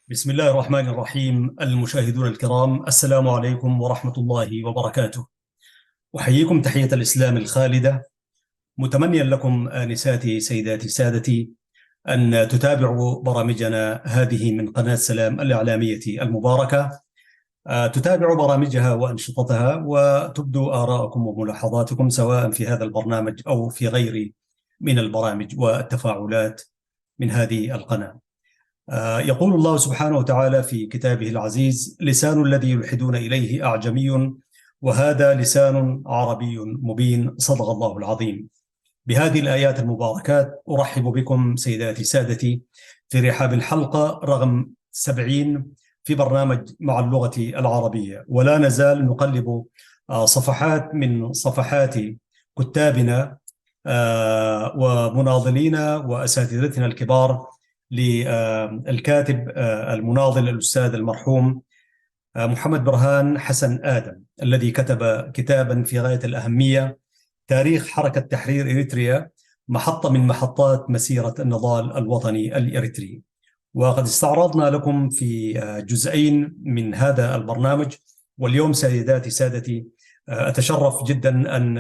بسم الله الرحمن الرحيم. المشاهدون الكرام، السلام عليكم ورحمة الله وبركاته. أحييكم تحية الإسلام الخالدة، متمنيا لكم آنساتي سيداتي سادتي أن تتابعوا برامجنا هذه من قناة سلام الإعلامية المباركة. تتابعوا برامجها وأنشطتها وتبدوا آراءكم وملاحظاتكم سواء في هذا البرنامج أو في غير من البرامج والتفاعلات من هذه القناة. يقول الله سبحانه وتعالى في كتابه العزيز: لسان الذي يلحدون إليه أعجمي وهذا لسان عربي مبين. صدق الله العظيم. بهذه الآيات المباركات أرحب بكم سيداتي سادتي في رحاب الحلقة رقم 70 في برنامج مع اللغة العربية، ولا نزال نقلب صفحات من صفحات كتابنا ومناضلينا وأساتذتنا الكبار للكاتب المناضل الأستاذ المرحوم محمد برهان حسن آدم، الذي كتب كتابا في غاية الأهمية: تاريخ حركة تحرير إريتريا، محطة من محطات مسيرة النضال الوطني الإريتري. وقد استعرضنا لكم في جزئين من هذا البرنامج، واليوم سيداتي سادتي أتشرف جدا أن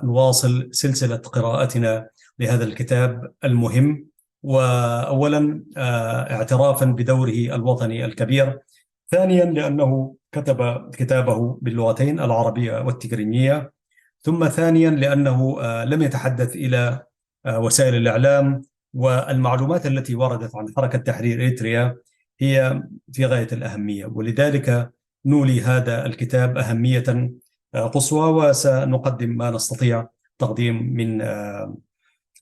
نواصل سلسلة قراءتنا لهذا الكتاب المهم، وأولا اعترافا بدوره الوطني الكبير، ثانيا لأنه كتب كتابه باللغتين العربية والتجرينية، ثم ثانيا لأنه لم يتحدث إلى وسائل الإعلام، والمعلومات التي وردت عن حركة تحرير إريتريا هي في غاية الأهمية، ولذلك نولي هذا الكتاب أهمية قصوى، وسنقدم ما نستطيع تقديم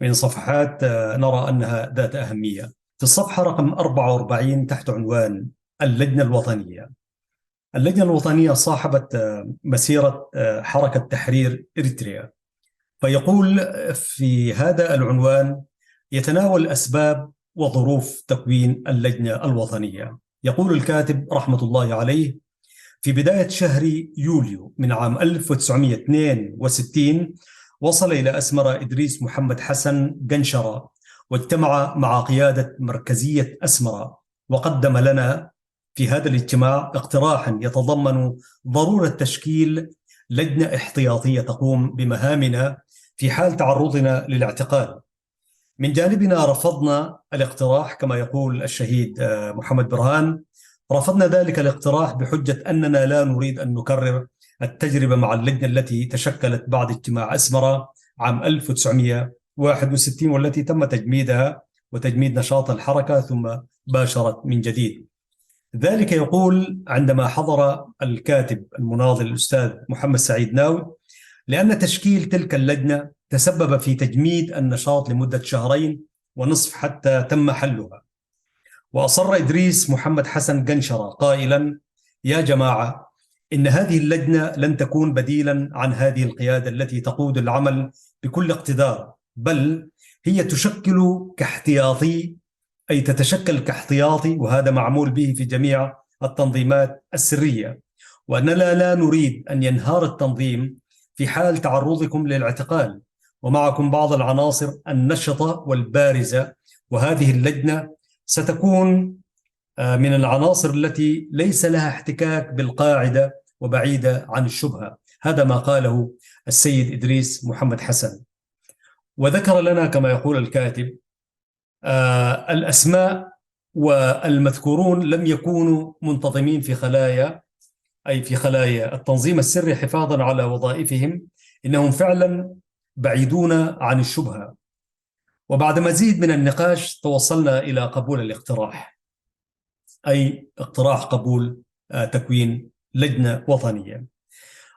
من صفحات نرى أنها ذات أهمية. في الصفحة رقم 44 تحت عنوان اللجنة الوطنية. اللجنة الوطنية صاحبت مسيرة حركة تحرير إريتريا، فيقول في هذا العنوان: يتناول أسباب وظروف تكوين اللجنة الوطنية. يقول الكاتب رحمة الله عليه: في بداية شهر يوليو من عام 1962 وصل إلى أسمرة إدريس محمد حسن قنشرة، واجتمع مع قيادة مركزية أسمرة، وقدم لنا في هذا الاجتماع اقتراحا يتضمن ضرورة تشكيل لجنة احتياطية تقوم بمهامنا في حال تعرضنا للاعتقال. من جانبنا رفضنا الاقتراح، كما يقول الشهيد محمد برهان، رفضنا ذلك الاقتراح بحجة أننا لا نريد أن نكرر التجربة مع اللجنة التي تشكلت بعد اجتماع أسمرة عام 1961، والتي تم تجميدها وتجميد نشاط الحركة ثم باشرت من جديد. ذلك يقول عندما حضر الكاتب المناضل الأستاذ محمد سعيد ناوي، لأن تشكيل تلك اللجنة تسبب في تجميد النشاط لمدة شهرين ونصف حتى تم حلها. وأصر إدريس محمد حسن قنشرة قائلا: يا جماعة، إن هذه اللجنة لن تكون بديلا عن هذه القيادة التي تقود العمل بكل اقتدار، بل هي تشكل كاحتياطي، أي تتشكل كاحتياطي، وهذا معمول به في جميع التنظيمات السرية، وأننا لا نريد أن ينهار التنظيم في حال تعرضكم للاعتقال، ومعكم بعض العناصر النشطة والبارزة، وهذه اللجنة ستكون من العناصر التي ليس لها احتكاك بالقاعدة وبعيدة عن الشبهة. هذا ما قاله السيد إدريس محمد حسن. وذكر لنا كما يقول الكاتب الأسماء، والمذكورون لم يكونوا منتظمين في خلايا، أي في خلايا التنظيم السري حفاظا على وظائفهم، إنهم فعلا بعيدون عن الشبهة. وبعد مزيد من النقاش توصلنا إلى قبول الاقتراح، أي اقتراح قبول تكوين لجنة وطنية.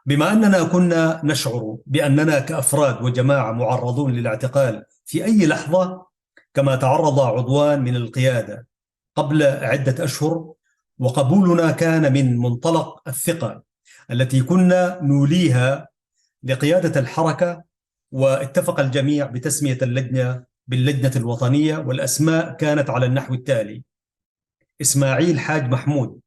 بما أننا كنا نشعر بأننا كأفراد وجماعة معرضون للاعتقال في أي لحظة، كما تعرض عضوان من القيادة قبل عدة أشهر، وقبولنا كان من منطلق الثقة التي كنا نوليها لقيادة الحركة، واتفق الجميع بتسمية اللجنة باللجنة الوطنية. والأسماء كانت على النحو التالي: إسماعيل حاج محمود،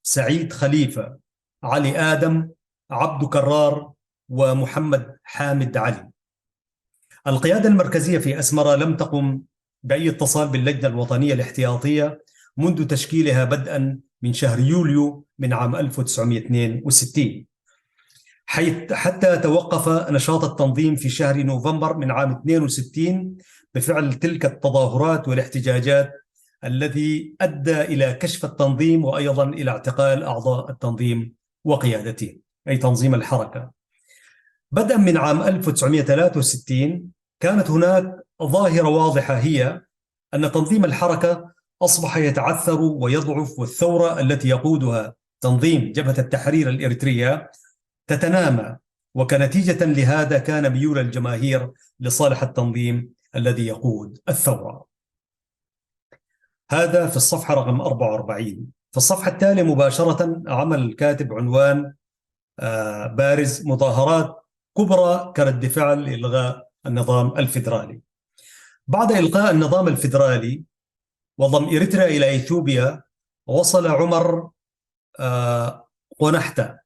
سعيد خليفة، علي آدم، عبد كرار، ومحمد حامد علي. القيادة المركزية في أسمرة لم تقم بأي اتصال باللجنة الوطنية الاحتياطية، منذ تشكيلها بدءا من شهر يوليو من عام 1962، حتى توقف نشاط التنظيم في شهر نوفمبر من عام 62 بفعل تلك التظاهرات والاحتجاجات الذي أدى إلى كشف التنظيم وأيضا إلى اعتقال أعضاء التنظيم وقيادته، أي تنظيم الحركة. بدءا من عام 1963 كانت هناك ظاهرة واضحة، هي أن تنظيم الحركة أصبح يتعثر ويضعف، والثورة التي يقودها تنظيم جبهة التحرير الإريترية تتنامى، وكنتيجة لهذا كان ميول الجماهير لصالح التنظيم الذي يقود الثورة. هذا في الصفحة رقم 44. في الصفحة التالية مباشرة عمل الكاتب عنوان بارز: مظاهرات كبرى كرد فعل لإلغاء النظام الفيدرالي. بعد إلغاء النظام الفيدرالي وضم إريتريا إلى إثيوبيا، وصل عمر قونحتا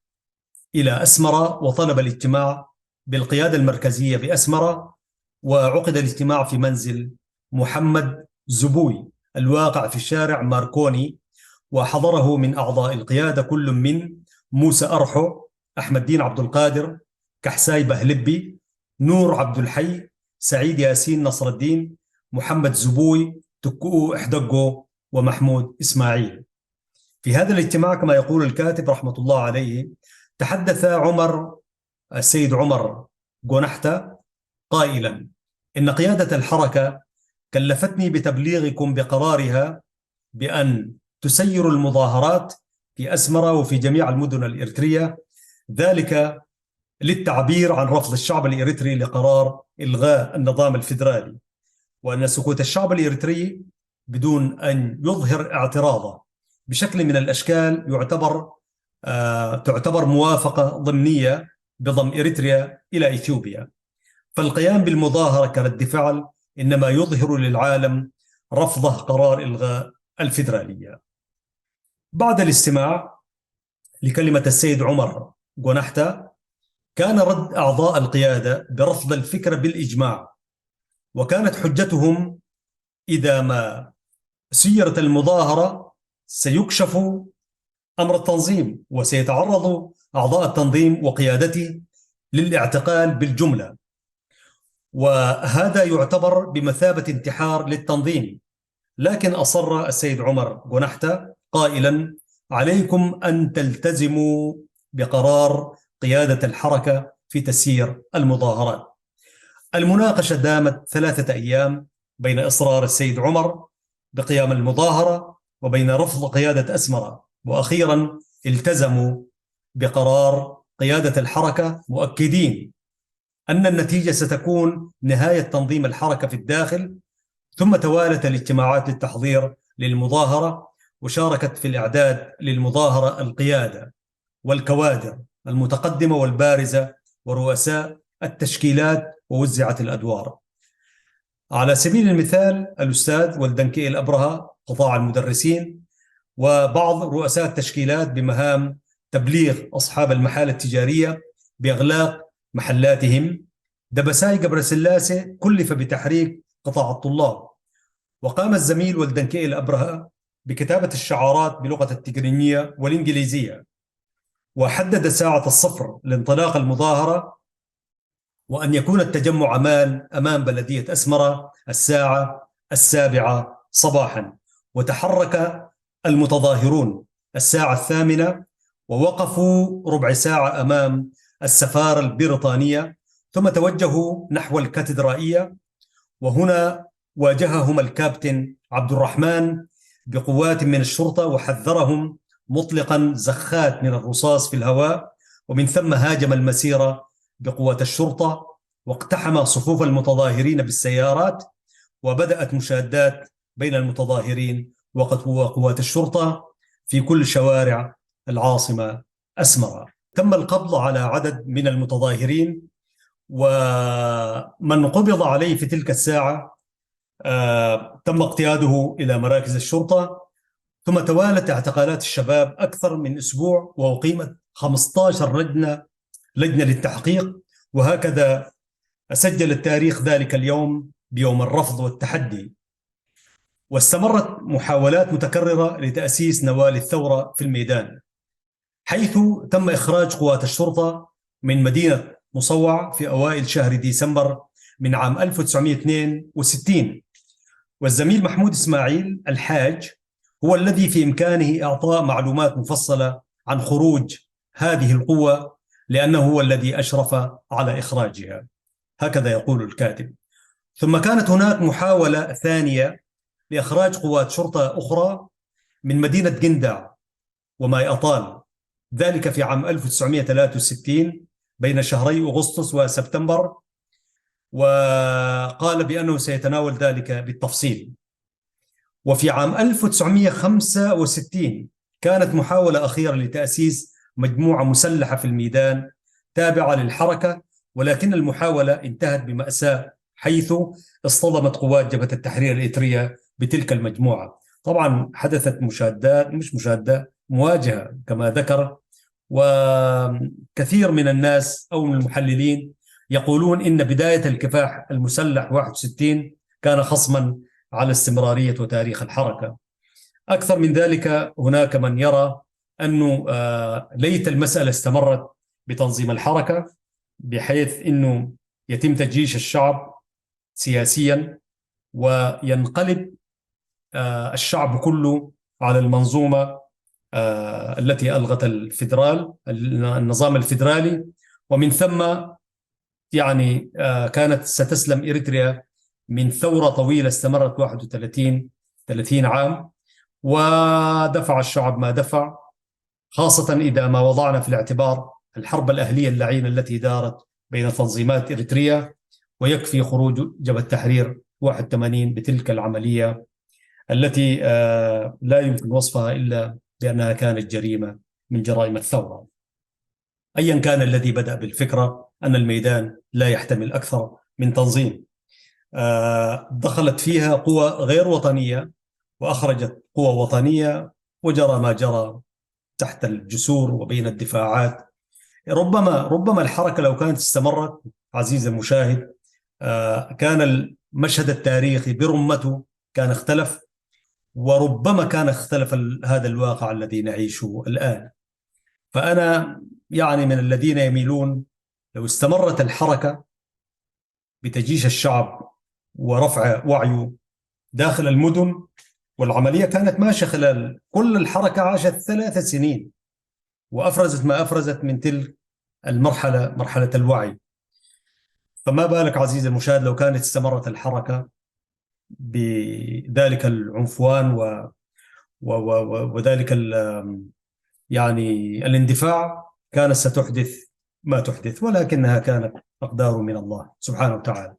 إلى أسمرة وطلب الاجتماع بالقيادة المركزية بأسمرة، وعقد الاجتماع في منزل محمد زبوي الواقع في الشارع ماركوني، وحضره من أعضاء القيادة كل من موسى أرحو، أحمد دين عبد القادر، كحساي بهلبي، نور عبد الحي، سعيد ياسين نصر الدين، محمد زبوي، تكؤو إحدقو، ومحمود إسماعيل. في هذا الاجتماع كما يقول الكاتب رحمة الله عليه، تحدث السيد عمر قونحتا قائلا: إن قيادة الحركة كلفتني بتبليغكم بقرارها بأن تسير المظاهرات في أسمرة وفي جميع المدن الإريترية، ذلك للتعبير عن رفض الشعب الإريتري لقرار إلغاء النظام الفيدرالي، وأن سكوت الشعب الإريتري بدون أن يظهر اعتراضه بشكل من الأشكال تعتبر موافقة ضمنية بضم إريتريا إلى إثيوبيا، فالقيام بالمظاهرة كرد فعل إنما يظهر للعالم رفضه قرار إلغاء الفيدرالية. بعد الاستماع لكلمة السيد عمر قونحتا، كان رد أعضاء القيادة برفض الفكرة بالإجماع، وكانت حجتهم: إذا ما سيرت المظاهرة سيكشف أمر التنظيم، وسيتعرض أعضاء التنظيم وقيادته للاعتقال بالجملة، وهذا يعتبر بمثابة انتحار للتنظيم. لكن أصر السيد عمر قونحتا قائلا: عليكم أن تلتزموا بقرار قيادة الحركة في تسيير المظاهرات. المناقشة دامت 3 أيام بين إصرار السيد عمر بقيام المظاهرة وبين رفض قيادة أسمرة، وأخيرا التزموا بقرار قيادة الحركة، مؤكدين أن النتيجة ستكون نهاية تنظيم الحركة في الداخل. ثم توالت الاجتماعات للتحضير للمظاهرة، وشاركت في الإعداد للمظاهرة القيادة والكوادر المتقدمة والبارزة ورؤساء التشكيلات، ووزعت الأدوار. على سبيل المثال الأستاذ ولدنكي الأبرهة قطاع المدرسين، وبعض رؤساء التشكيلات بمهام تبليغ أصحاب المحال التجارية بإغلاق محلاتهم. دبساي قبر سلاسة كلف بتحريك قطاع الطلاب، وقام الزميل ولدنكي الأبرهة بكتابة الشعارات بلغة التجرينية والإنجليزية، وحدد ساعة الصفر لانطلاق المظاهرة، وأن يكون التجمع أمام بلدية أسمرة الساعة 7 صباحا. وتحرك المتظاهرون الساعة 8، ووقفوا ربع ساعة أمام السفارة البريطانية، ثم توجهوا نحو الكاتدرائية، وهنا واجههم الكابتن عبد الرحمن بقوات من الشرطة، وحذرهم مطلقا زخات من الرصاص في الهواء، ومن ثم هاجم المسيرة بقوات الشرطة، واقتحم صفوف المتظاهرين بالسيارات، وبدأت مشادات بين المتظاهرين وقوات الشرطة في كل شوارع العاصمة أسمرة. تم القبض على عدد من المتظاهرين، ومن قبض عليه في تلك الساعة تم اقتياده إلى مراكز الشرطة. ثم توالت اعتقالات الشباب أكثر من أسبوع، وأقيمت 15 لجنة للتحقيق، وهكذا سجل التاريخ ذلك اليوم بيوم الرفض والتحدي. واستمرت محاولات متكررة لتأسيس نواة الثورة في الميدان، حيث تم إخراج قوات الشرطة من مدينة مصوع في أوائل شهر ديسمبر من عام 1962. والزميل محمود إسماعيل الحاج هو الذي في إمكانه إعطاء معلومات مفصلة عن خروج هذه القوة، لأنه هو الذي أشرف على إخراجها، هكذا يقول الكاتب. ثم كانت هناك محاولة ثانية لإخراج قوات شرطة أخرى من مدينة جندع وماي أطال، ذلك في عام 1963 بين شهري أغسطس وسبتمبر، وقال بأنه سيتناول ذلك بالتفصيل. وفي عام 1965 كانت محاولة أخيرة لتأسيس مجموعة مسلحة في الميدان تابعة للحركة، ولكن المحاولة انتهت بمأساة، حيث اصطدمت قوات جبهة التحرير الإريترية بتلك المجموعة. طبعا حدثت مشادات، مش مشادة، مواجهة كما ذكر. وكثير من الناس أو من المحللين يقولون إن بداية الكفاح المسلح 61 كان خصما على استمرارية وتاريخ الحركة. أكثر من ذلك، هناك من يرى أنه ليت المسألة استمرت بتنظيم الحركة، بحيث أنه يتم تجيش الشعب سياسيا وينقلب الشعب كله على المنظومة التي ألغت النظام الفيدرالي، ومن ثم يعني كانت ستسلم إريتريا من ثورة طويلة استمرت 30 عام، ودفع الشعب ما دفع، خاصة إذا ما وضعنا في الاعتبار الحرب الأهلية اللعينة التي دارت بين تنظيمات إريتريا. ويكفي خروج جبهة التحرير 81 بتلك العملية التي لا يمكن وصفها إلا بأنها كانت جريمة من جرائم الثورة. أيا كان الذي بدأ بالفكرة أن الميدان لا يحتمل أكثر من تنظيم، دخلت فيها قوى غير وطنية وأخرجت قوى وطنية، وجرى ما جرى تحت الجسور وبين الدفاعات. ربما الحركة لو كانت استمرت عزيزي المشاهد، كان المشهد التاريخي برمته كان اختلف، وربما كان اختلف هذا الواقع الذي نعيشه الآن. فأنا يعني من الذين يميلون لو استمرت الحركة بتجيش الشعب ورفع وعيه داخل المدن، والعملية كانت ماشية خلال كل الحركة عاشت 3 سنين وأفرزت ما أفرزت من تلك المرحلة، مرحلة الوعي. فما بالك عزيزي المشاهد لو كانت استمرت الحركة بذلك العنفوان وذلك يعني الاندفاع، كانت ستحدث ما تحدث، ولكنها كانت أقدار من الله سبحانه وتعالى.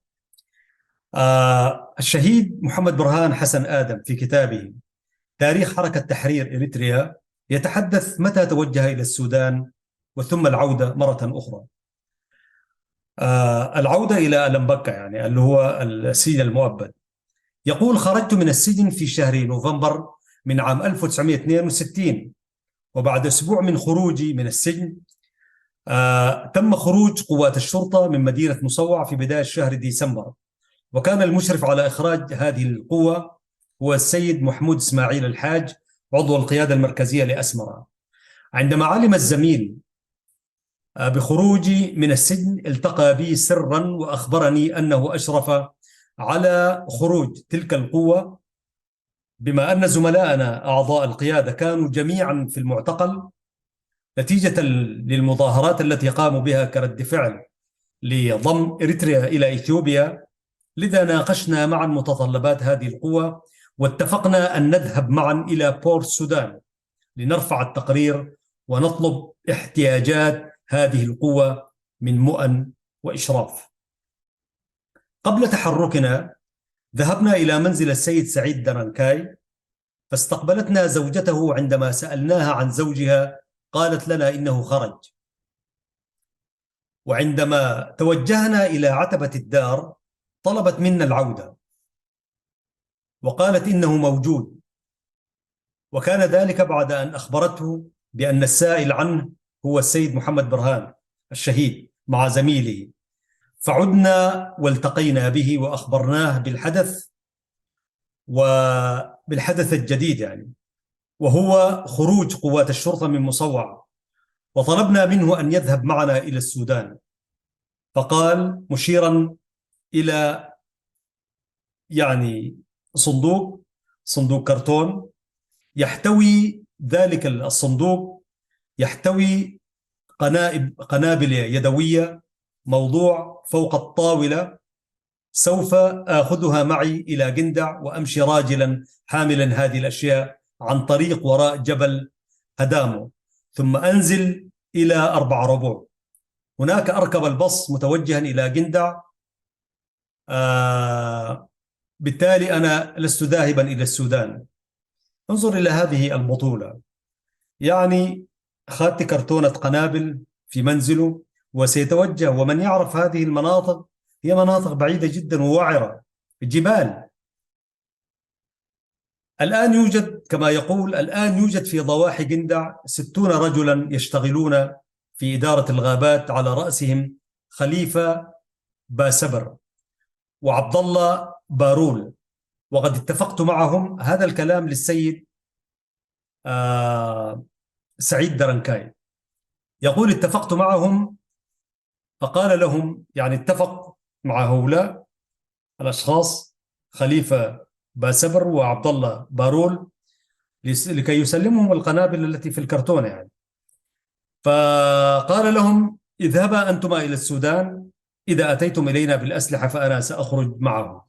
الشهيد محمد برهان حسن آدم في كتابه تاريخ حركة تحرير إريتريا يتحدث متى توجه إلى السودان وثم العودة مرة أخرى. العودة إلى ألمبكة، يعني اللي هو السجن المؤبد. يقول: خرجت من السجن في شهر نوفمبر من عام 1962، وبعد أسبوع من خروجي من السجن تم خروج قوات الشرطة من مدينة مصوع في بداية شهر ديسمبر، وكان المشرف على إخراج هذه القوة هو السيد محمود إسماعيل الحاج، عضو القيادة المركزية لأسمرة. عندما علم الزميل بخروجي من السجن التقى بي سرا وأخبرني أنه أشرف على خروج تلك القوة، بما أن زملائنا أعضاء القيادة كانوا جميعا في المعتقل نتيجة للمظاهرات التي قاموا بها كرد فعل لضم إريتريا إلى إثيوبيا. لذا ناقشنا معا متطلبات هذه القوة، واتفقنا أن نذهب معا إلى بورت السودان لنرفع التقرير ونطلب احتياجات هذه القوة من مؤن وإشراف. قبل تحركنا ذهبنا إلى منزل السيد سعيد درنكاي، فاستقبلتنا زوجته. عندما سألناها عن زوجها قالت لنا إنه خرج. وعندما توجهنا إلى عتبة الدار طلبت منا العودة وقالت إنه موجود، وكان ذلك بعد أن أخبرته بأن السائل عنه هو السيد محمد برهان الشهيد مع زميله. فعدنا والتقينا به وأخبرناه بالحدث، وبالحدث الجديد يعني، وهو خروج قوات الشرطة من مصوع، وطلبنا منه أن يذهب معنا إلى السودان. فقال مشيرا إلى يعني صندوق كرتون يحتوي، ذلك الصندوق يحتوي قنابل يدوية موضوع فوق الطاولة، سوف آخذها معي إلى جندع وأمشي راجلا حاملا هذه الأشياء عن طريق وراء جبل هدامو، ثم أنزل إلى 4 ربوع. هناك أركب البص متوجها إلى جندع. بالتالي أنا لست ذاهبا إلى السودان. انظر إلى هذه البطولة، يعني أخذت كرتونة قنابل في منزله وسيتوجه. ومن يعرف هذه المناطق، هي مناطق بعيدة جدا ووعرة، جبال. الآن يوجد كما يقول، الآن يوجد في ضواحي جندع 60 رجلا يشتغلون في إدارة الغابات، على رأسهم خليفة باسبر وعبد الله بارول. وقد اتفقت معهم، هذا الكلام للسيد سعيد درنكاي، يقول اتفقت معهم. فقال لهم يعني اتفق مع هؤلاء الأشخاص، خليفة باسبر وعبد الله بارول، لكي يسلمهم القنابل التي في الكرتونة يعني. فقال لهم اذهبا أنتما إلى السودان، إذا أتيتم إلينا بالأسلحة فأنا سأخرج معهم.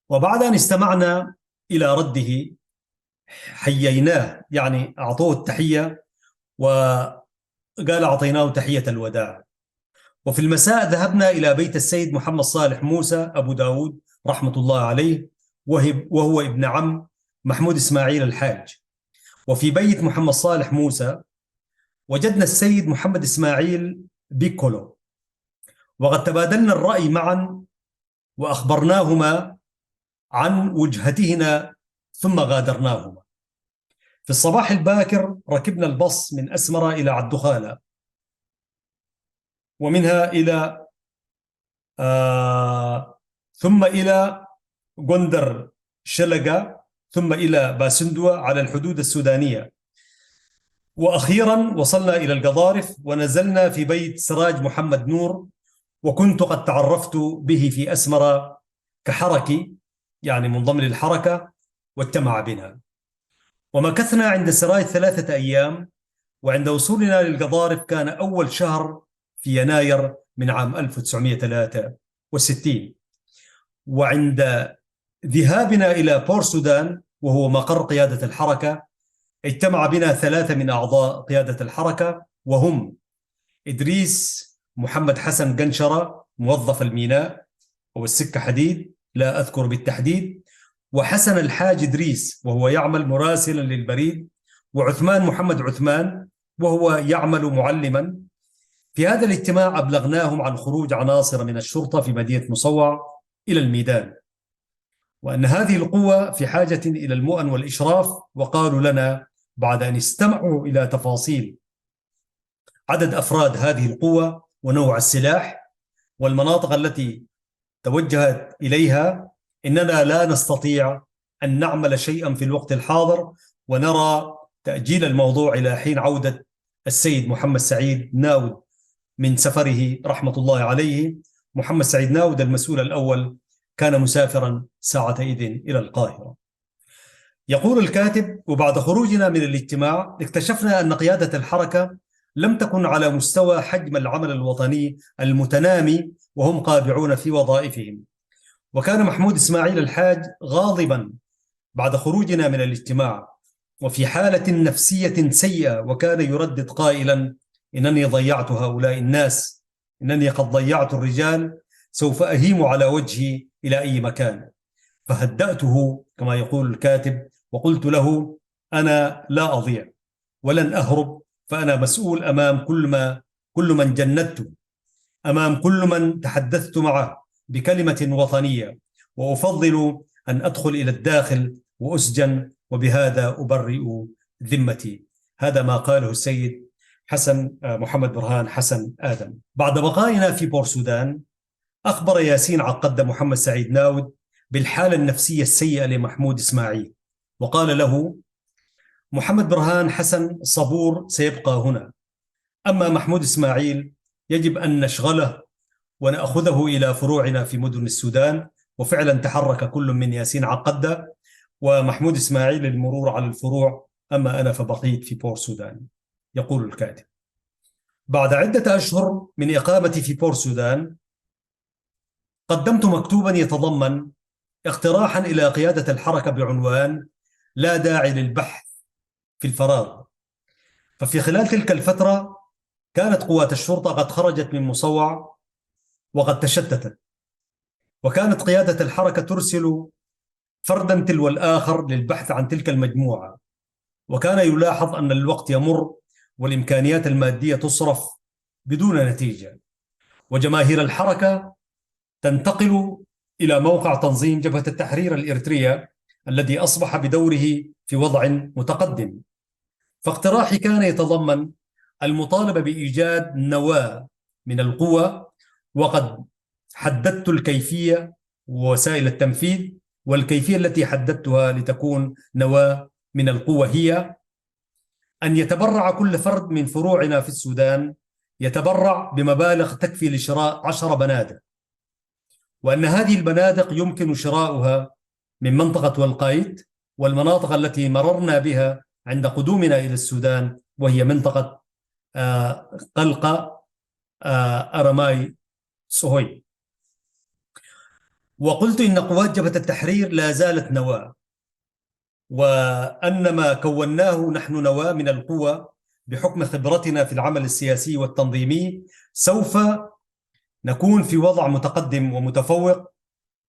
وبعد أن استمعنا إلى رده حييناه، يعني أعطوه التحية وقال أعطيناه تحية الوداع. وفي المساء ذهبنا إلى بيت السيد محمد صالح موسى أبو داود رحمة الله عليه، وهو ابن عم محمود إسماعيل الحاج. وفي بيت محمد صالح موسى وجدنا السيد محمد إسماعيل بيكولو، وقد تبادلنا الرأي معا وأخبرناهما عن وجهتهنا ثم غادرناهما. في الصباح الباكر ركبنا البص من أسمرة إلى عدخالة، ومنها إلى ثم إلى غندر شلقة، ثم إلى باسندوة على الحدود السودانية. وأخيرا وصلنا إلى القضارف ونزلنا في بيت سراج محمد نور، وكنت قد تعرفت به في أسمرة كحركي، يعني منضم للحركة، واجتمع بنا. ومكثنا عند سراج 3 أيام، وعند وصولنا للقضارف كان أول شهر في يناير من عام 1963. وعند ذهابنا إلى بور سودان وهو مقر قيادة الحركة، اجتمع بنا 3 من أعضاء قيادة الحركة، وهم إدريس محمد حسن قنشرة موظف الميناء أو السكة حديد، لا أذكر بالتحديد، وحسن الحاج إدريس وهو يعمل مراسلا للبريد، وعثمان محمد عثمان وهو يعمل معلما. في هذا الاجتماع أبلغناهم عن خروج عناصر من الشرطة في مدينة مصوع إلى الميدان، وأن هذه القوة في حاجة إلى المؤن والإشراف. وقالوا لنا بعد أن استمعوا إلى تفاصيل عدد أفراد هذه القوة ونوع السلاح والمناطق التي توجهت إليها، إننا لا نستطيع أن نعمل شيئا في الوقت الحاضر، ونرى تأجيل الموضوع إلى حين عودة السيد محمد سعيد ناود من سفره رحمة الله عليه. محمد سعيد ناود المسؤول الأول كان مسافرا ساعتئذ إلى القاهرة. يقول الكاتب: وبعد خروجنا من الاجتماع اكتشفنا أن قيادة الحركة لم تكن على مستوى حجم العمل الوطني المتنامي، وهم قابعون في وظائفهم. وكان محمود إسماعيل الحاج غاضبا بعد خروجنا من الاجتماع وفي حالة نفسية سيئة، وكان يردد قائلا: إنني ضيعت هؤلاء الناس، إنني قد ضيعت الرجال، سوف أهيم على وجهي إلى أي مكان. فهدأته كما يقول الكاتب وقلت له: أنا لا أضيع ولن أهرب، فأنا مسؤول أمام كل من جندته، أمام كل من تحدثت معه بكلمة وطنية، وأفضل أن أدخل إلى الداخل وأسجن، وبهذا أبرئ ذمتي. هذا ما قاله السيد حسن محمد برهان حسن آدم. بعد بقائنا في بور سودان أخبر ياسين عقد محمد سعيد ناود بالحالة النفسية السيئة لمحمود إسماعيل، وقال له: محمد برهان حسن صبور سيبقى هنا، أما محمود إسماعيل يجب أن نشغله ونأخذه إلى فروعنا في مدن السودان. وفعلا تحرك كل من ياسين عقدة ومحمود إسماعيل للمرور على الفروع، أما أنا فبقيت في بور سودان. يقول الكاتب: بعد عدة أشهر من إقامتي في بور سودان قدمت مكتوبا يتضمن اقتراحا إلى قيادة الحركة بعنوان: لا داعي للبحث في الفراغ. ففي خلال تلك الفترة كانت قوات الشرطة قد خرجت من مصوع وقد تشتتت، وكانت قيادة الحركة ترسل فردا تلو الآخر للبحث عن تلك المجموعة، وكان يلاحظ أن الوقت يمر والإمكانيات المادية تصرف بدون نتيجة، وجماهير الحركة تنتقل إلى موقع تنظيم جبهة التحرير الإريترية الذي أصبح بدوره في وضع متقدم. فاقتراحي كان يتضمن المطالبة بإيجاد نواة من القوى، وقد حددت الكيفية ووسائل التنفيذ، والكيفية التي حددتها لتكون نواة من القوة هي أن يتبرع كل فرد من فروعنا في السودان، يتبرع بمبالغ تكفي لشراء 10 بنادق، وأن هذه البنادق يمكن شراؤها من منطقة والقايت والمناطق التي مررنا بها عند قدومنا إلى السودان، وهي منطقة قلقة، أرماي، سهوي. وقلت إن قوات جبهة التحرير لا زالت نواة، وأن ما كوناه نحن نواة من القوة بحكم خبرتنا في العمل السياسي والتنظيمي، سوف نكون في وضع متقدم ومتفوق.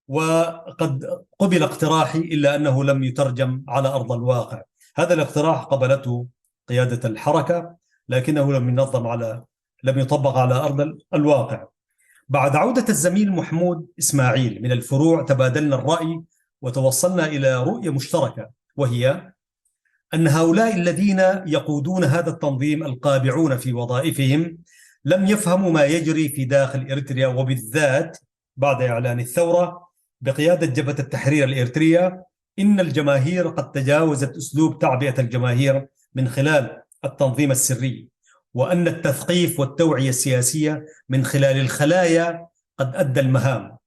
وقد قبل اقتراحي إلا أنه لم يترجم على أرض الواقع. هذا الاقتراح قبلته قيادة الحركة، لكنه لم يطبق على أرض الواقع. بعد عودة الزميل محمود إسماعيل من الفروع تبادلنا الرأي وتوصلنا إلى رؤية مشتركة، وهي أن هؤلاء الذين يقودون هذا التنظيم القابعون في وظائفهم لم يفهموا ما يجري في داخل إريتريا، وبالذات بعد إعلان الثورة بقيادة جبهة التحرير الإريترية. إن الجماهير قد تجاوزت أسلوب تعبئة الجماهير من خلال التنظيم السري، وأن التثقيف والتوعية السياسية من خلال الخلايا قد أدى المهام.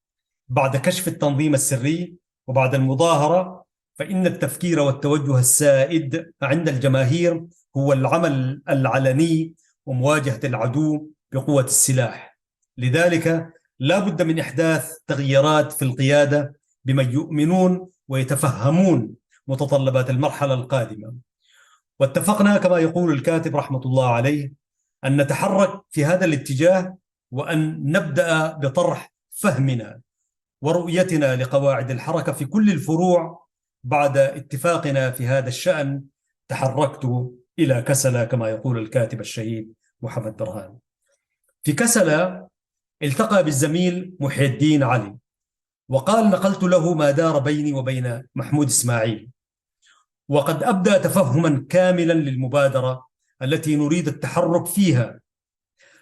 بعد كشف التنظيم السري وبعد المظاهرة، فإن التفكير والتوجه السائد عند الجماهير هو العمل العلني ومواجهة العدو بقوة السلاح. لذلك لا بد من إحداث تغييرات في القيادة بمن يؤمنون ويتفهمون متطلبات المرحلة القادمة. واتفقنا كما يقول الكاتب رحمة الله عليه أن نتحرك في هذا الاتجاه، وأن نبدأ بطرح فهمنا ورؤيتنا لقواعد الحركة في كل الفروع. بعد اتفاقنا في هذا الشأن تحركت إلى كسلة كما يقول الكاتب الشهيد محمد برهان. في كسلة التقى بالزميل محي الدين علي، وقال: نقلت له ما دار بيني وبين محمود إسماعيل، وقد أبدأ تفهما كاملا للمبادرة التي نريد التحرك فيها.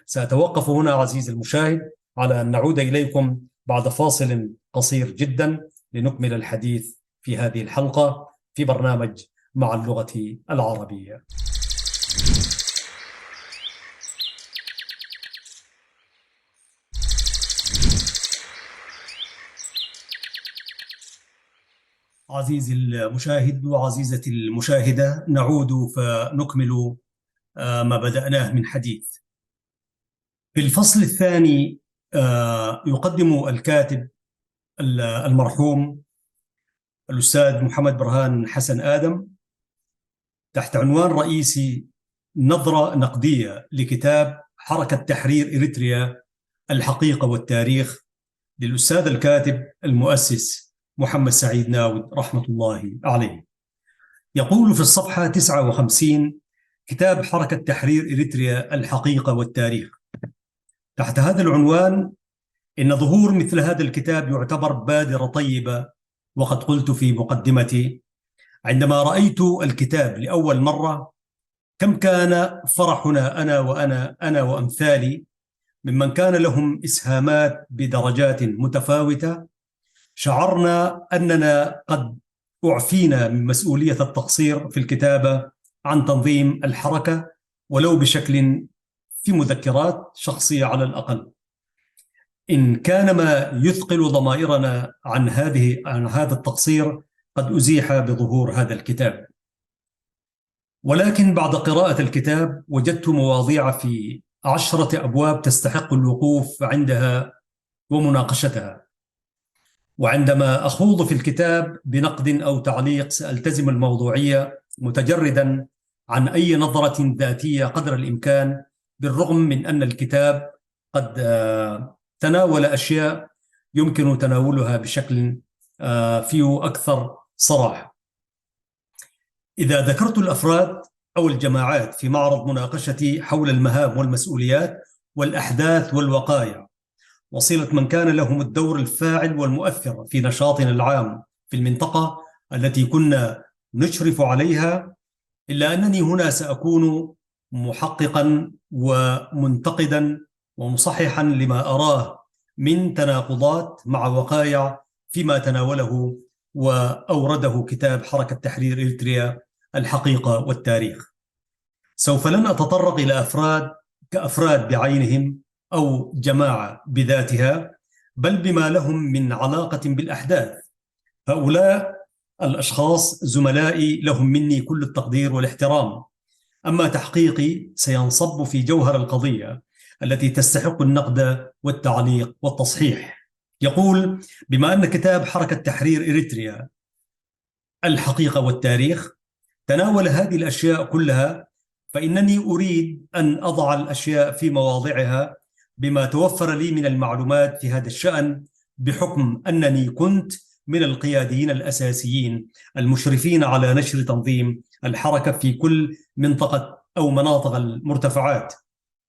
سأتوقف هنا عزيزي المشاهد على أن نعود إليكم بعد فاصل قصير جدا لنكمل الحديث في هذه الحلقة في برنامج مع اللغة العربية. عزيزي المشاهد وعزيزتي المشاهدة، نعود فنكمل ما بدأناه من حديث. في الفصل الثاني يقدم الكاتب المرحوم الأستاذ محمد برهان حسن آدم تحت عنوان رئيسي نظرة نقدية لكتاب حركة تحرير إريتريا: الحقيقة والتاريخ، للأستاذ الكاتب المؤسس محمد سعيد ناود رحمة الله عليه. يقول في الصفحة 59: كتاب حركة تحرير إريتريا: الحقيقة والتاريخ. تحت هذا العنوان إن ظهور مثل هذا الكتاب يعتبر بادرة طيبة. وقد قلت في مقدمتي عندما رأيت الكتاب لأول مرة كم كان فرحنا أنا وأمثالي ممن كان لهم إسهامات بدرجات متفاوتة شعرنا أننا قد أعفينا من مسؤولية التقصير في الكتابة عن تنظيم الحركة ولو بشكل في مذكرات شخصية على الأقل. إن كان ما يثقل ضمائرنا عن هذا التقصير قد أزيح بظهور هذا الكتاب. ولكن بعد قراءة الكتاب وجدت مواضيع في 10 أبواب تستحق الوقوف عندها ومناقشتها. وعندما أخوض في الكتاب بنقد أو تعليق سألتزم الموضوعية متجردا عن أي نظرة ذاتية قدر الإمكان، بالرغم من أن الكتاب قد تناول أشياء يمكن تناولها بشكل فيه أكثر صراحة. إذا ذكرت الأفراد أو الجماعات في معرض مناقشتي حول المهام والمسؤوليات والأحداث والوقائع وصلة من كان لهم الدور الفاعل والمؤثر في نشاطنا العام في المنطقة التي كنا نشرف عليها، إلا أنني هنا سأكون محققا ومنتقدا ومصححا لما أراه من تناقضات مع وقائع فيما تناوله وأورده كتاب حركة تحرير إريتريا الحقيقة والتاريخ. سوف لن أتطرق إلى أفراد كأفراد بعينهم أو جماعة بذاتها، بل بما لهم من علاقة بالأحداث. هؤلاء الأشخاص زملائي لهم مني كل التقدير والاحترام، أما تحقيقي سينصب في جوهر القضية التي تستحق النقد والتعليق والتصحيح. يقول: بما أن كتاب حركة تحرير إريتريا الحقيقة والتاريخ تناول هذه الأشياء كلها، فإنني أريد أن أضع الأشياء في مواضعها بما توفر لي من المعلومات في هذا الشأن، بحكم أنني كنت من القياديين الأساسيين المشرفين على نشر تنظيم الحركة في كل منطقة أو مناطق المرتفعات،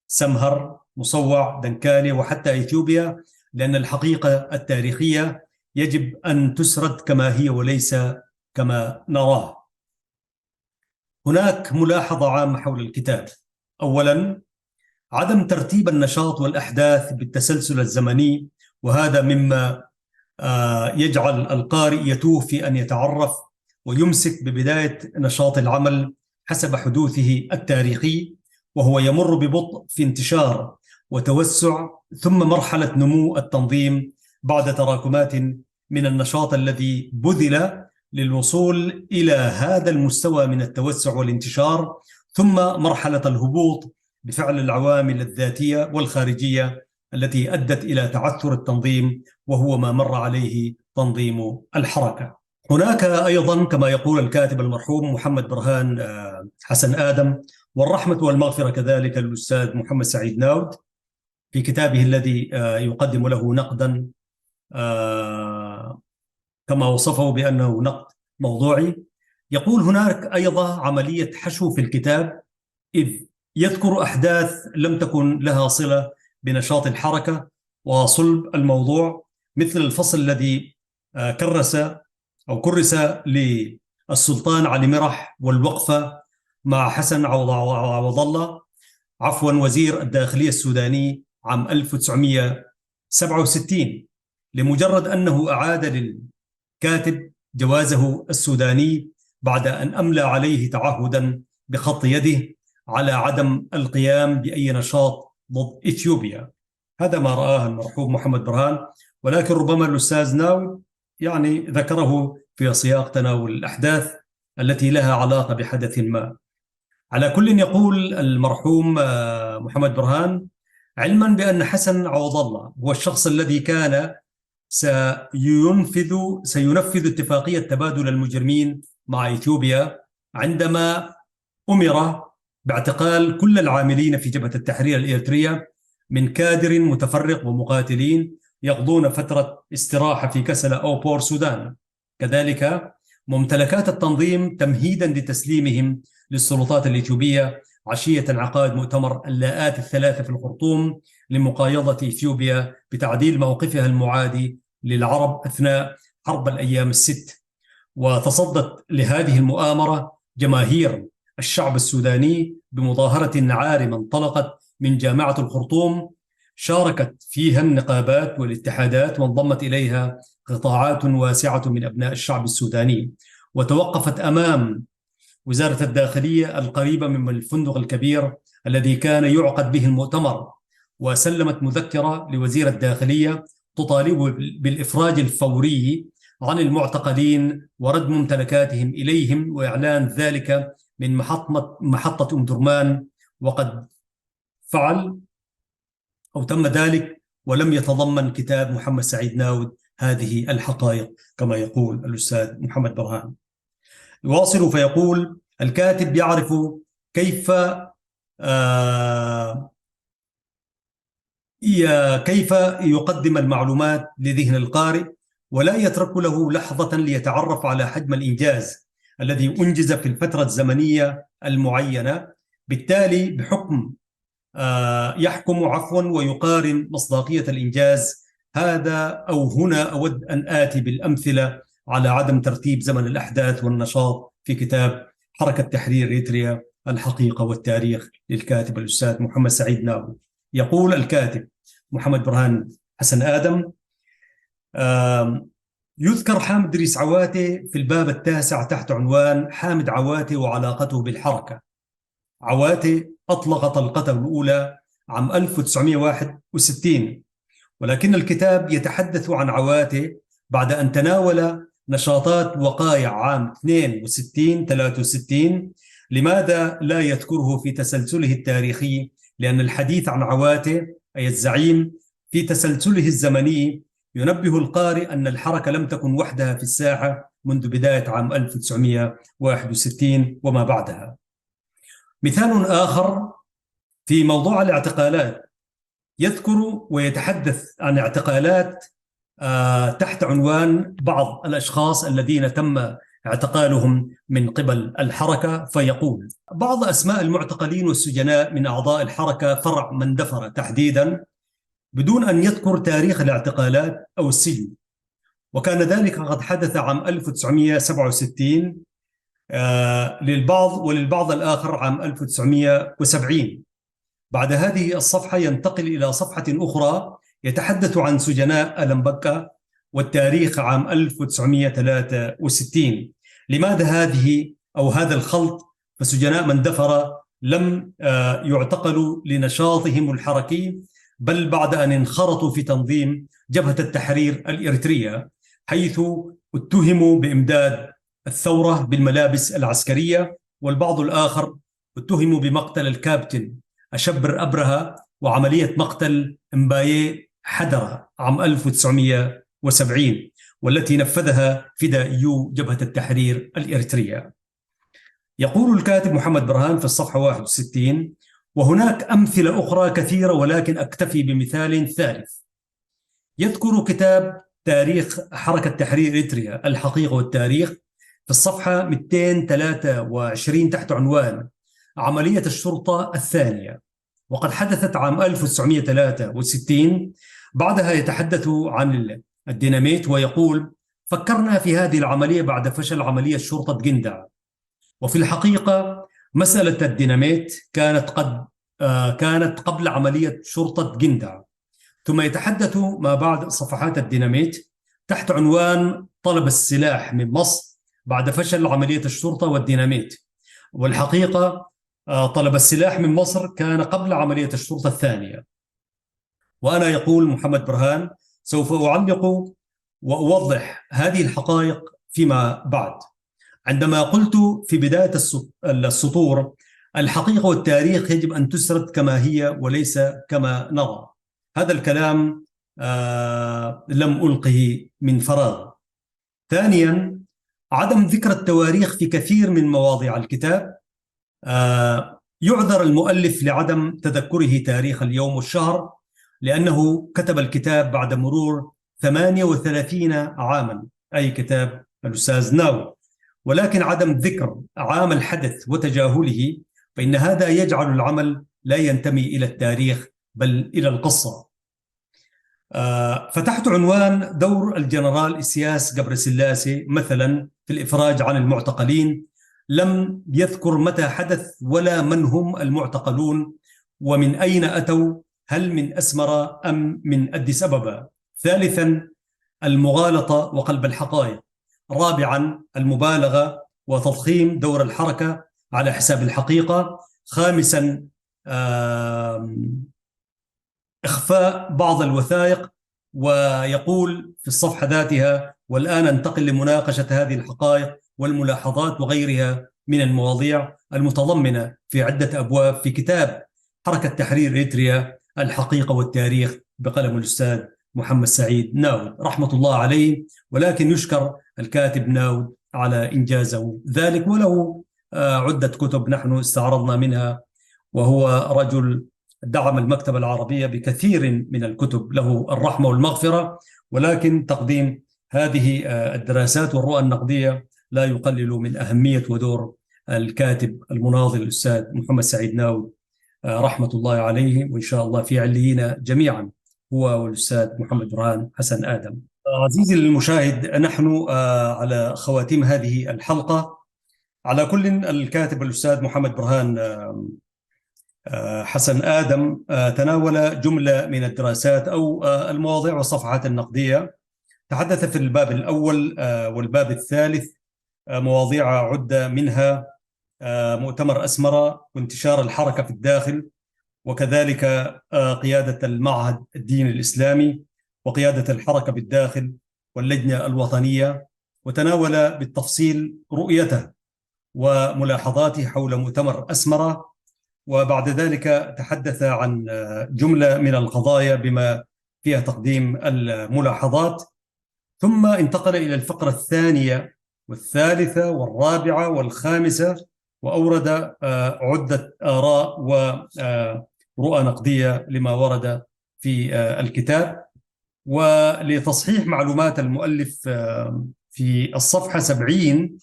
سمهر، مصوع، دنكاني، وحتى إثيوبيا، لأن الحقيقة التاريخية يجب أن تسرد كما هي وليس كما نراه. هناك ملاحظة عامة حول الكتاب. أولاً، عدم ترتيب النشاط والأحداث بالتسلسل الزمني، وهذا مما يجعل القارئ يتوه في أن يتعرف ويمسك ببداية نشاط العمل حسب حدوثه التاريخي، وهو يمر ببطء في انتشار وتوسع، ثم مرحلة نمو التنظيم بعد تراكمات من النشاط الذي بذل للوصول إلى هذا المستوى من التوسع والانتشار، ثم مرحلة الهبوط بفعل العوامل الذاتية والخارجية التي أدت إلى تعثر التنظيم، وهو ما مر عليه تنظيم الحركة. هناك أيضا كما يقول الكاتب المرحوم محمد برهان حسن آدم، والرحمة والمغفرة كذلك الأستاذ محمد سعيد ناود في كتابه الذي يقدم له نقدا كما وصفه بأنه نقد موضوعي، يقول: هناك أيضا عملية حشو في الكتاب، إذ يذكر أحداث لم تكن لها صلة بنشاط الحركة وصلب الموضوع، مثل الفصل الذي كرس للسلطان علي مرح والوقفة مع حسن عوض الله وزير الداخلية السوداني عام 1967، لمجرد أنه أعاد للكاتب جوازه السوداني بعد أن أملى عليه تعهدا بخط يده على عدم القيام بأي نشاط ضد إثيوبيا. هذا ما رآه المرحوم محمد برهان، ولكن ربما الأستاذ ناود يعني ذكره في سياق تناول الأحداث التي لها علاقة بحدث ما. على كل، يقول المرحوم محمد برهان: علما بأن حسن عوض الله هو الشخص الذي كان سينفذ اتفاقية تبادل المجرمين مع إثيوبيا، عندما أمر باعتقال كل العاملين في جبهة التحرير الإريترية من كادر متفرق ومقاتلين يقضون فترة استراحة في كسلا أو بور سودان، كذلك ممتلكات التنظيم تمهيدا لتسليمهم للسلطات الإثيوبية عشية انعقاد مؤتمر اللاءات الثلاثة في الخرطوم لمقايضة إثيوبيا بتعديل موقفها المعادي للعرب أثناء حرب الأيام الست. وتصدت لهذه المؤامرة جماهير الشعب السوداني بمظاهرة عارمة انطلقت من جامعة الخرطوم، شاركت فيها النقابات والاتحادات، وانضمت إليها قطاعات واسعة من أبناء الشعب السوداني، وتوقفت أمام وزارة الداخلية القريبة من الفندق الكبير الذي كان يعقد به المؤتمر، وسلمت مذكرة لوزير الداخلية تطالبه بالإفراج الفوري عن المعتقلين ورد ممتلكاتهم إليهم وإعلان ذلك من محطة أم درمان. وقد فعل أو تم ذلك، ولم يتضمن كتاب محمد سعيد ناود هذه الحقائق كما يقول الأستاذ محمد برهان. يواصل فيقول: الكاتب يعرف كيف كيف يقدم المعلومات لذهن القارئ، ولا يترك له لحظة ليتعرف على حجم الإنجاز الذي أنجز في الفترة الزمنية المعينة. بالتالي بحكم يحكم ويقارن مصداقية الإنجاز هذا أو هنا. أود أن آتي بالأمثلة على عدم ترتيب زمن الأحداث والنشاط في كتاب حركة تحرير إريتريا الحقيقة والتاريخ للكاتب الأستاذ محمد سعيد ناود. يقول الكاتب محمد برهان حسن آدم: يذكر حامد إدريس عواتي في الباب 9 تحت عنوان حامد عواتي وعلاقته بالحركة. عواتي أطلق طلقته الأولى عام 1961، ولكن الكتاب يتحدث عن عواتي بعد أن تناول نشاطات وقائع عام 62 63. لماذا لا يذكره في تسلسله التاريخي؟ لأن الحديث عن عواتي أي الزعيم في تسلسله الزمني ينبه القارئ أن الحركة لم تكن وحدها في الساحة منذ بداية عام 1961 وما بعدها. مثال آخر في موضوع الاعتقالات، يذكر ويتحدث عن اعتقالات تحت عنوان بعض الأشخاص الذين تم اعتقالهم من قبل الحركة، فيقول: بعض أسماء المعتقلين والسجناء من أعضاء الحركة فرع مندفرة تحديدا، بدون أن يذكر تاريخ الاعتقالات أو السجن، وكان ذلك قد حدث عام 1967 للبعض، وللبعض الآخر عام 1970. بعد هذه الصفحة ينتقل إلى صفحة أخرى يتحدث عن سجناء ألمبكة والتاريخ عام 1963. لماذا هذا الخلط؟ فسجناء مندفرة لم يعتقلوا لنشاطهم الحركي، بل بعد أن انخرطوا في تنظيم جبهة التحرير الإريترية، حيث اتهموا بإمداد الثورة بالملابس العسكرية، والبعض الآخر اتهموا بمقتل الكابتن أشبر أبرهة وعملية مقتل مبايي حدرة عام 1970، والتي نفذها فدائيو جبهة التحرير الإريترية. يقول الكاتب محمد برهان في الصفحة 61: وهناك أمثلة أخرى كثيرة، ولكن أكتفي بمثال ثالث. يذكر كتاب تاريخ حركة تحرير إريتريا الحقيقة والتاريخ في الصفحة 223 تحت عنوان عملية الشرطة الثانية، وقد حدثت عام 1963. بعدها يتحدث عن الديناميت ويقول: فكرنا في هذه العملية بعد فشل عملية شرطة جندع. وفي الحقيقة مسألة الديناميت كانت قبل عملية شرطة جندع. ثم يتحدث ما بعد صفحات الديناميت تحت عنوان طلب السلاح من مصر بعد فشل عملية الشرطة والديناميت. والحقيقة طلب السلاح من مصر كان قبل عملية الشرطة الثانية. وأنا، يقول محمد برهان، سوف أعلق وأوضح هذه الحقائق فيما بعد. عندما قلت في بداية السطور: الحقيقة والتاريخ يجب أن تسرد كما هي وليس كما نرى، هذا الكلام لم ألقه من فراغ. ثانيا، عدم ذكر التواريخ في كثير من مواضيع الكتاب. يعذر المؤلف لعدم تذكره تاريخ اليوم والشهر، لأنه كتب الكتاب بعد مرور 38 عاما، أي كتاب الأستاذ ناود، ولكن عدم ذكر عام الحدث وتجاهله فإن هذا يجعل العمل لا ينتمي إلى التاريخ بل إلى القصة. فتحت عنوان دور الجنرال إسياس قبر سلاسي مثلا في الإفراج عن المعتقلين، لم يذكر متى حدث ولا من هم المعتقلون ومن أين أتوا، هل من أسمرة أم من أديس أبابا. ثالثا، المغالطة وقلب الحقائق. رابعا المبالغة وتضخيم دور الحركة على حساب الحقيقة. خامسا إخفاء بعض الوثائق، ويقول في الصفحة ذاتها: والآن أنتقل لمناقشة هذه الحقائق والملاحظات وغيرها من المواضيع المتضمنة في عدة أبواب في كتاب حركة تحرير إريتريا الحقيقة والتاريخ بقلم الأستاذ محمد سعيد ناود رحمة الله عليه. ولكن يشكر الكاتب ناود على إنجازه ذلك، وله عدة كتب نحن استعرضنا منها، وهو رجل دعم المكتبة العربية بكثير من الكتب، له الرحمة والمغفرة. ولكن تقديم هذه الدراسات والرؤى النقدية لا يقلل من أهمية ودور الكاتب المناضل الأستاذ محمد سعيد ناود رحمة الله عليه، وإن شاء الله في عليين جميعا هو والأستاذ محمد برهان حسن آدم. عزيزي المشاهد، نحن على خواتيم هذه الحلقة. على كل، الكاتب الأستاذ محمد برهان حسن آدم تناول جملة من الدراسات أو المواضيع والصفحات النقدية. تحدث في الباب الأول والباب الثالث مواضيع عدة، منها مؤتمر أسمرة وانتشار الحركة في الداخل، وكذلك قيادة المعهد الديني الإسلامي وقيادة الحركة بالداخل واللجنة الوطنية. وتناول بالتفصيل رؤيته وملاحظاته حول مؤتمر أسمرة. وبعد ذلك تحدث عن جملة من القضايا بما فيها تقديم الملاحظات، ثم انتقل إلى الفقرة الثانية والثالثة والرابعة والخامسة، وأورد عدة آراء ورؤى نقدية لما ورد في الكتاب. ولتصحيح معلومات المؤلف في الصفحة 70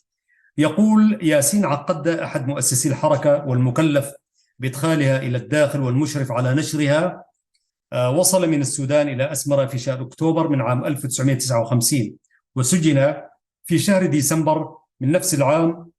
يقول: ياسين عقدة أحد مؤسسي الحركة والمكلف بإدخالها إلى الداخل والمشرف على نشرها، وصل من السودان إلى أسمرة في شهر أكتوبر من عام 1959، وسجن في شهر ديسمبر من نفس العام،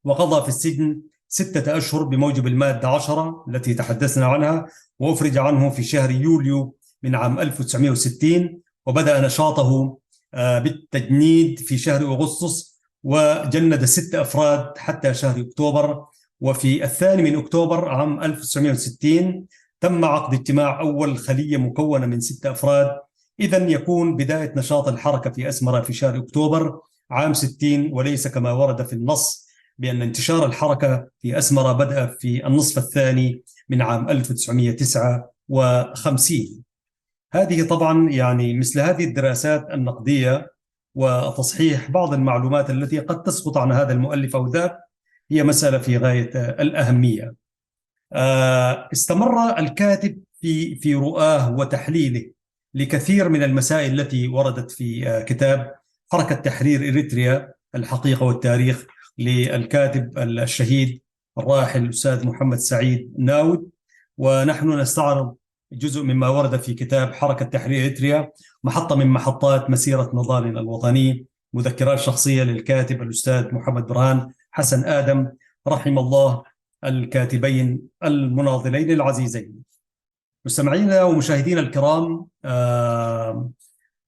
وقضى في السجن 6 أشهر بموجب المادة 10 التي تحدثنا عنها، وأفرج عنه في شهر يوليو من عام 1960، وبدأ نشاطه بالتجنيد في شهر أغسطس، وجند 6 أفراد حتى شهر أكتوبر. وفي 2 أكتوبر عام 1960 تم عقد اجتماع أول خلية مكونة من 6 أفراد. إذن يكون بداية نشاط الحركة في أسمرة في شهر أكتوبر عام 60، وليس كما ورد في النص بأن انتشار الحركة في أسمرة بدأ في النصف الثاني من عام 1959. هذه طبعا يعني مثل هذه الدراسات النقدية وتصحيح بعض المعلومات التي قد تسقط عن هذا المؤلف أو ذاك هي مسألة في غاية الأهمية. استمر الكاتب في رؤاه وتحليله لكثير من المسائل التي وردت في كتاب حركة تحرير إريتريا الحقيقة والتاريخ للكاتب الشهيد الراحل الأستاذ محمد سعيد ناود. ونحن نستعرض جزء مما ورد في كتاب حركة تحرير إريتريا، محطة من محطات مسيرة نضالنا الوطني، مذكرات شخصية للكاتب الأستاذ محمد برهان حسن آدم رحم الله الكاتبين المناضلين العزيزين. مستمعينا ومشاهدينا الكرام،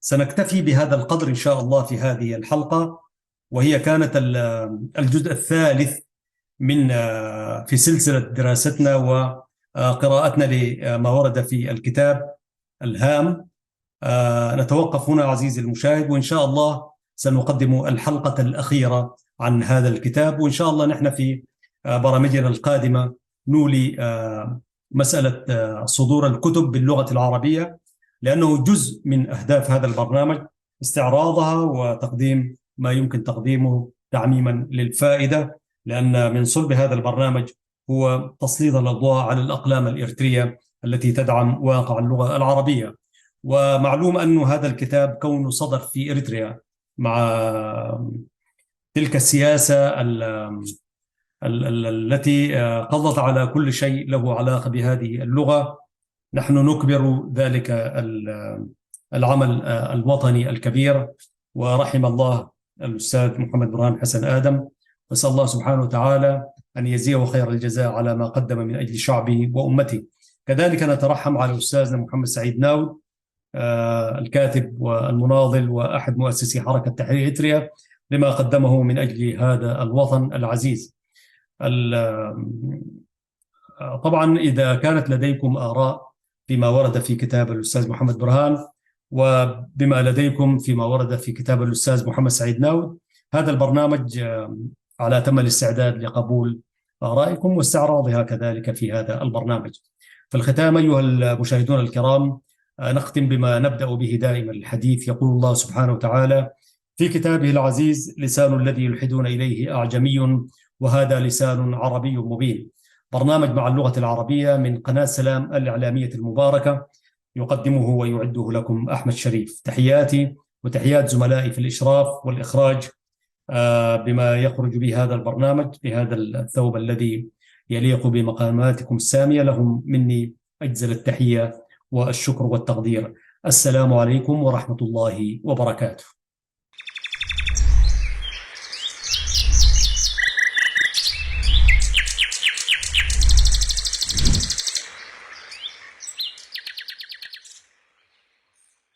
سنكتفي بهذا القدر إن شاء الله في هذه الحلقة، وهي كانت الجزء الثالث من في سلسلة دراستنا وقراءتنا لما ورد في الكتاب الهام. نتوقف هنا عزيزي المشاهد، وإن شاء الله سنقدم الحلقة الأخيرة عن هذا الكتاب، وإن شاء الله نحن في برامجنا القادمة نولي مسألة صدور الكتب باللغة العربية، لأنه جزء من أهداف هذا البرنامج استعراضها وتقديم ما يمكن تقديمه تعميما للفائدة، لأن من صلب هذا البرنامج هو تسليط الأضواء على الأقلام الإريترية التي تدعم واقع اللغة العربية. ومعلوم أن هذا الكتاب كونه صدر في إريتريا مع تلك السياسة التي قضت على كل شيء له علاقة بهذه اللغة، نحن نكبر ذلك العمل الوطني الكبير. ورحم الله الأستاذ محمد برهان حسن آدم، وأسأل الله سبحانه وتعالى أن يجزيه خير الجزاء على ما قدم من أجل شعبه وأمته. كذلك نترحم على أستاذنا محمد سعيد ناود الكاتب والمناضل وأحد مؤسسي حركة تحرير إريتريا، لما قدمه من أجل هذا الوطن العزيز. طبعا إذا كانت لديكم آراء فيما ورد في كتاب الأستاذ محمد برهان، وبما لديكم فيما ورد في كتاب الأستاذ محمد سعيد ناود، هذا البرنامج على تم الاستعداد لقبول آرائكم واستعراضها كذلك في هذا البرنامج. في الختام أيها المشاهدون الكرام، نختم بما نبدأ به دائما الحديث. يقول الله سبحانه وتعالى في كتابه العزيز: لسان الذي يلحدون إليه أعجمي وهذا لسان عربي مبين. برنامج مع اللغة العربية من قناة سلام الإعلامية المباركة، يقدمه ويعده لكم أحمد شريف. تحياتي وتحيات زملائي في الإشراف والإخراج بما يخرج به هذا البرنامج بهذا الثوب الذي يليق بمقاماتكم السامية. لهم مني أجزل التحية والشكر والتقدير. السلام عليكم ورحمة الله وبركاته.